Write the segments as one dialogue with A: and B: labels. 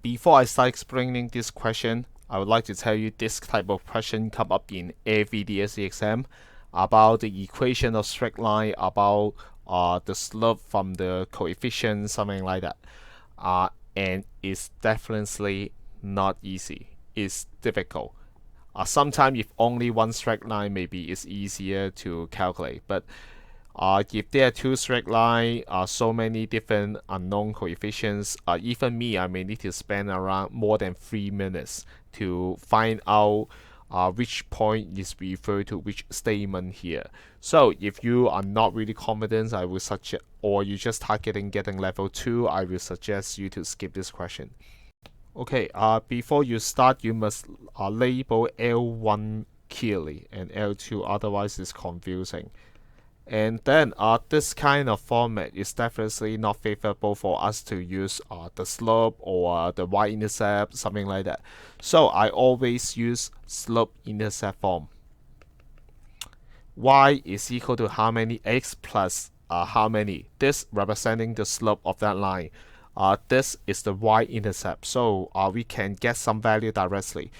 A: Before I start explaining this question, I would like to tell you this type of question come up in every DSE exam about the equation of straight line, about the slope from the coefficient, something like that. And it's definitely not easy. It's difficult. Sometimes if only one straight line, maybe it's easier to calculate. But if there are two straight lines, so many different unknown coefficients, even me, I may need to spend around more than 3 minutes to find out which point is referred to which statement here. So if you are not really confident, I will suggest, or you just targeting getting level 2, I will suggest you to skip this question. Okay, before you start, you must label L1 clearly and L2, otherwise it's confusing. And then this kind of format is definitely not favorable for us to use the slope or the y-intercept, something like that. So I always use slope-intercept form. Y is equal to how many x plus how many. This representing the slope of that line. This is the y-intercept. So we can get some value directly.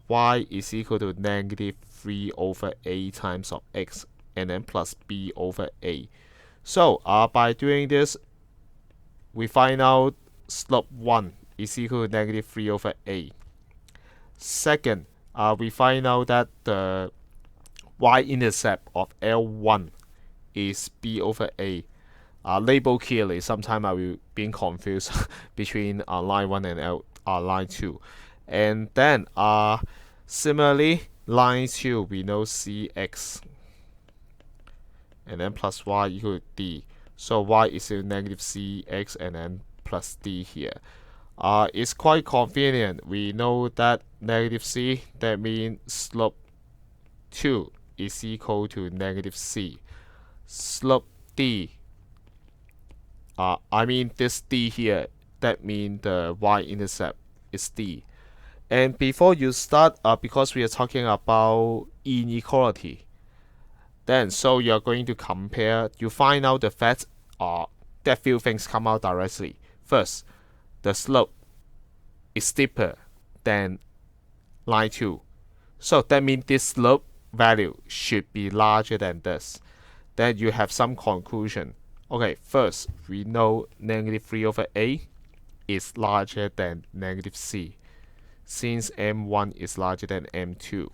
A: Y is equal to negative 3 over a times of x, and then plus b over a. So by doing this, we find out slope 1 is equal to negative 3 over a. Second, we find out that the y-intercept of L1 is b over a. Label clearly, sometimes I will be confused between line 1 and line 2. And then similarly, line 2, we know cx, and then plus y equal to d. So y is equal to negative cx and then plus d here. It's quite convenient. We know that negative c, that means slope 2 is equal to negative c. Slope d, I mean this d here, that means the y-intercept is d. And before you start, because we are talking about inequality, then so you're going to compare, you find out the fact that few things come out directly. First, the slope is steeper than line 2. So that means this slope value should be larger than this. Then you have some conclusion. Okay, first, we know negative 3 over a is larger than negative c, since m1 is larger than m2.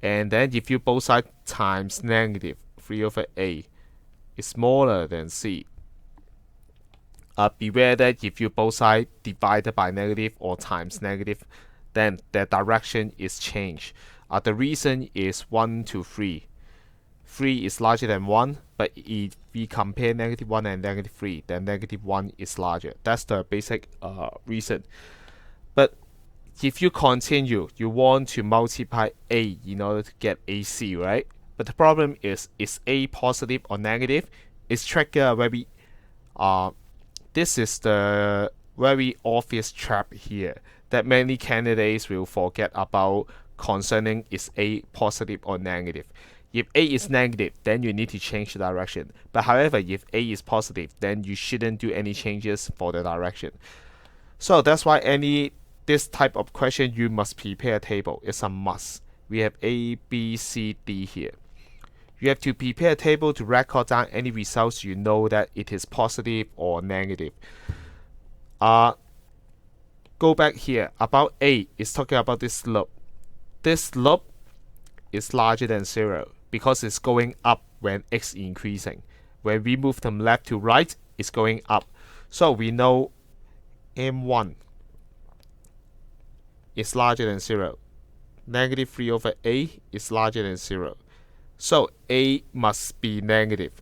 A: And then if you both sides times negative 3 over a is smaller than c. Beware that if you both sides divided by negative or times negative, then the direction is changed. The reason is 1 to 3. 3 is larger than 1, but if we compare negative 1 and negative 3, then negative 1 is larger. That's the basic reason. But if you continue, you want to multiply a in order to get ac, right? But the problem is a positive or negative? It's trigger very this is the very obvious trap here that many candidates will forget about concerning is a positive or negative. If a is negative, then you need to change the direction. But however, if a is positive, then you shouldn't do any changes for the direction. So that's why this type of question, you must prepare a table. It's a must. We have A, B, C, D here. You have to prepare a table to record down any results you know that it is positive or negative. Go back here. About A is talking about this slope. This slope is larger than 0 because it's going up when x is increasing. When we move from left to right, it's going up. So we know m1 is larger than 0. Negative 3 over a is larger than 0. So a must be negative.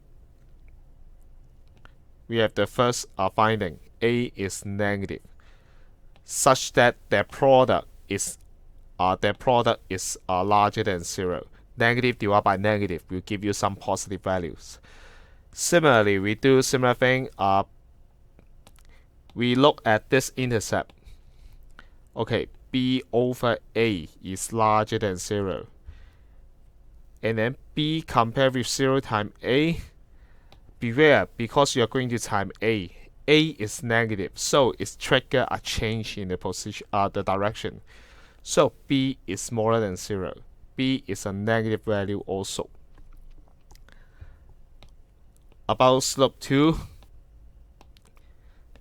A: We have the first finding. A is negative, such that their product is larger than 0. Negative divided by negative will give you some positive values. Similarly, we do similar thing. We look at this intercept. Okay, b over a is larger than 0. And then b compared with 0 times a. Beware, because you're going to time a, A is negative, so it's trigger a change in the position, the direction. So B is smaller than 0. B is a negative value also. About slope 2,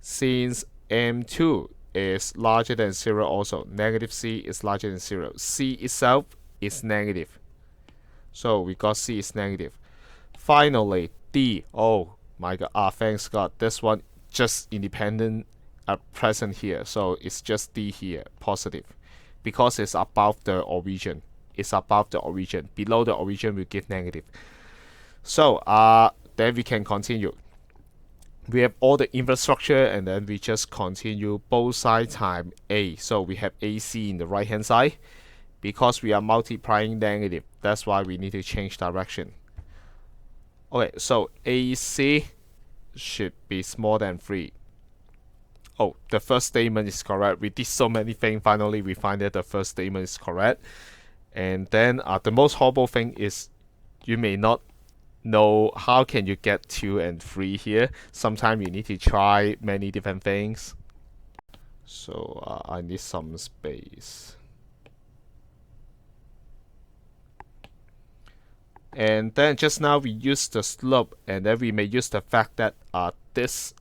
A: since M2 is larger than 0 also, negative C is larger than 0. C itself is negative. So we got C is negative. Finally, D. Oh my god, thanks God. This one just independent present here. So it's just D here, positive. Because it's above the origin. It's above the origin. Below the origin will give negative. So then we can continue. We have all the infrastructure, and then we just continue both sides times A. So we have AC in the right hand side. Because we are multiplying negative, that's why we need to change direction. Okay, so AC should be smaller than 3. Oh, the first statement is correct. We did so many things. Finally, we find that the first statement is correct. And then the most horrible thing is you may not know how can you get 2 and 3 here. Sometimes you need to try many different things. So I need some space. And then just now we use the slope, and then we may use the fact that this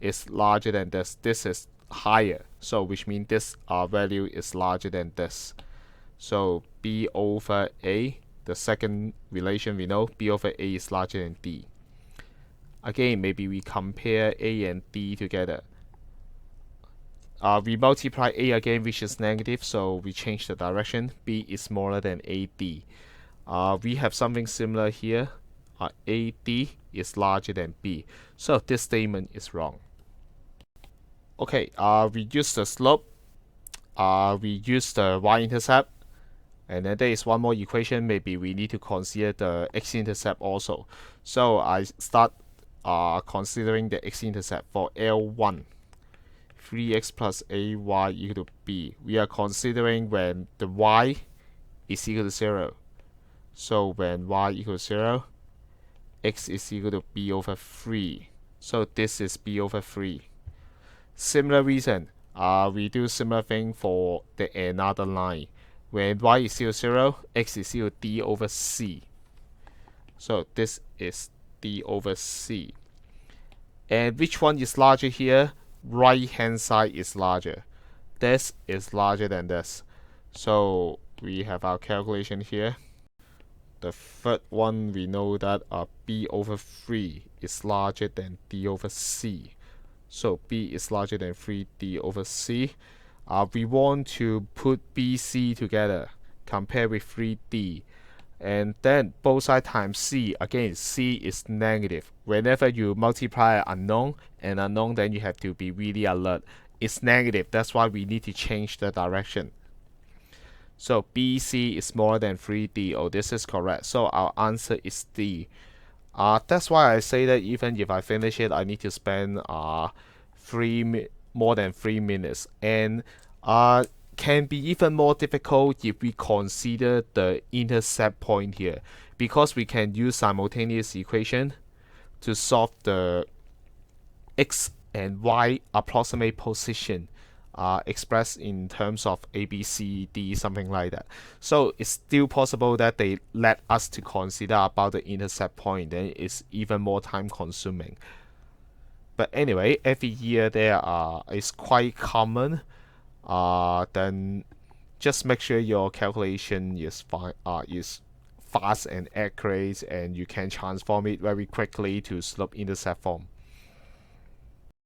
A: is larger than this. This is higher, so which means this value is larger than this. So B over A, the second relation we know, B over A is larger than D. Again, maybe we compare A and D together. We multiply A again, which is negative, so we change the direction. B is smaller than AD. We have something similar here. AD is larger than B. So this statement is wrong. Okay, we use the slope. We use the y-intercept. And then there is one more equation. Maybe we need to consider the x-intercept also. So I start considering the x-intercept for L1. 3x plus ay equal to b. We are considering when the y is equal to 0. So when y equals 0, x is equal to b over 3. So this is b over 3. Similar reason, we do similar thing for the another line. When y is equal to 0, x is equal to d over c. So this is d over c. And which one is larger here? Right hand side is larger. This is larger than this. So we have our calculation here. The third one, we know that b over 3 is larger than d over c. So b is larger than 3d over c. We want to put bc together, compare with 3d. And then both sides times c. Again, c is negative. Whenever you multiply an unknown, then you have to be really alert. It's negative. That's why we need to change the direction. So BC is smaller than 3D. Oh, this is correct. So our answer is D. That's why I say that even if I finish it, I need to spend more than 3 minutes. And can be even more difficult if we consider the intercept point here, because we can use simultaneous equation to solve the x and y approximate position expressed in terms of A, B, C, D, something like that. So it's still possible that they let us to consider about the intercept point, then it's even more time consuming. But anyway, every year there is quite common. Then just make sure your calculation is fast and accurate, and you can transform it very quickly to slope intercept form.